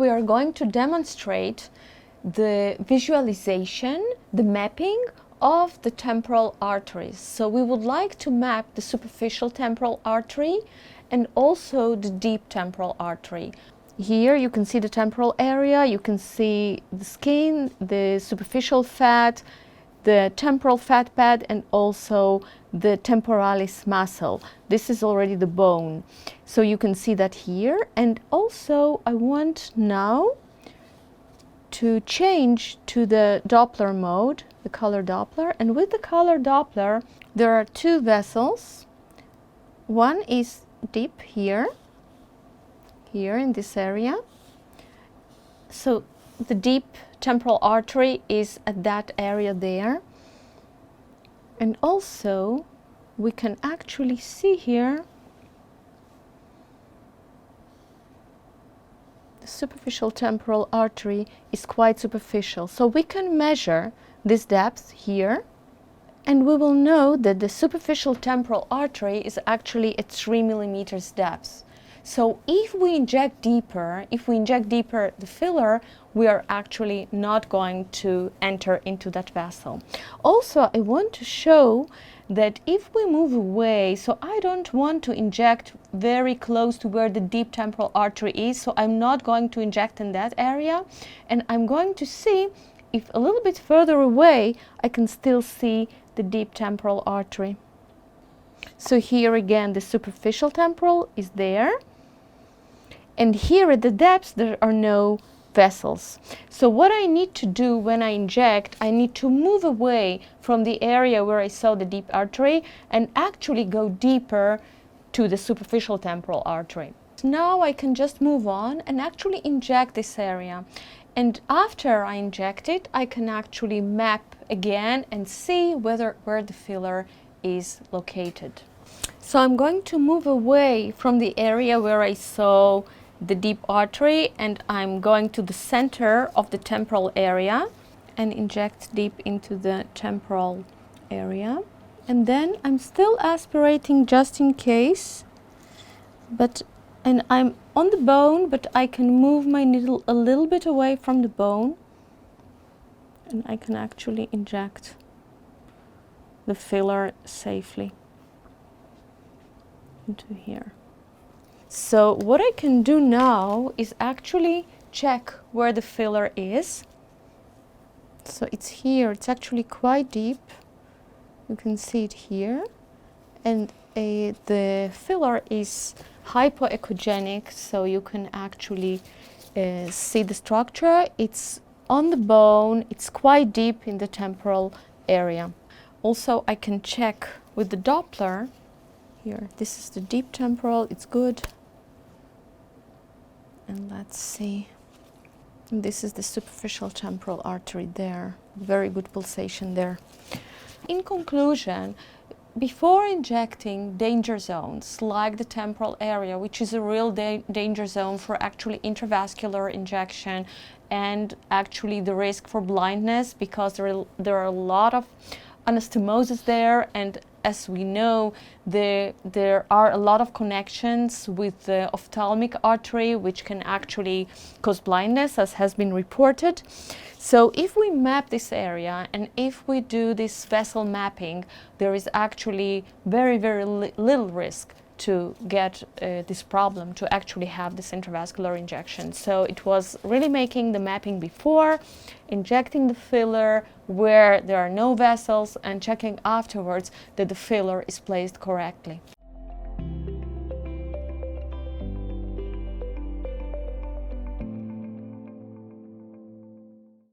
we are going to demonstrate the visualization, the mapping of the temporal arteries. So we would like to map the superficial temporal artery and also the deep temporal artery. Here you can see the temporal area, you can see the skin, the superficial fat, the temporal fat pad, and also the temporalis muscle. This is already the bone. So you can see that here. And also I want now to change to the Doppler mode, the color Doppler. And with the color Doppler, there are two vessels. One is deep here in this area. So the deep temporal artery is at that area there. And also we can actually see here the superficial temporal artery is quite superficial. So we can measure this depth here, and we will know that the superficial temporal artery is actually at 3 millimeters depth. So if we inject deeper the filler, we are actually not going to enter into that vessel. Also, I want to show that if we move away, so I don't want to inject very close to where the deep temporal artery is, so I'm not going to inject in that area, and I'm going to see if a little bit further away I can still see the deep temporal artery. So here again the superficial temporal is there, and here at the depth there are no vessels. So what I need to do when I inject, I need to move away from the area where I saw the deep artery and actually go deeper to the superficial temporal artery. Now I can just move on and actually inject this area. And after I inject it, I can actually map again and see where the filler is located. So I'm going to move away from the area where I saw the deep artery, and I'm going to the center of the temporal area and inject deep into the temporal area. And then I'm still aspirating just in case, and I'm on the bone, but I can move my needle a little bit away from the bone, and I can actually inject the filler safely into here. So what I can do now is actually check where the filler is. So it's here, it's actually quite deep. You can see it here. And the filler is hypoechogenic, so you can actually see the structure. It's on the bone, it's quite deep in the temporal area. Also, I can check with the Doppler. Here, this is the deep temporal, it's good. And let's see. This is the superficial temporal artery there. Very good pulsation there. In conclusion, before injecting danger zones like the temporal area, which is a real danger zone for actually intravascular injection and actually the risk for blindness, because there are a lot of anastomosis there, and as we know, there are a lot of connections with the ophthalmic artery, which can actually cause blindness, as has been reported. So if we map this area and if we do this vessel mapping, there is actually very, very little risk to get this problem, to actually have this intravascular injection. So it was really making the mapping before, injecting the filler where there are no vessels, and checking afterwards that the filler is placed correctly.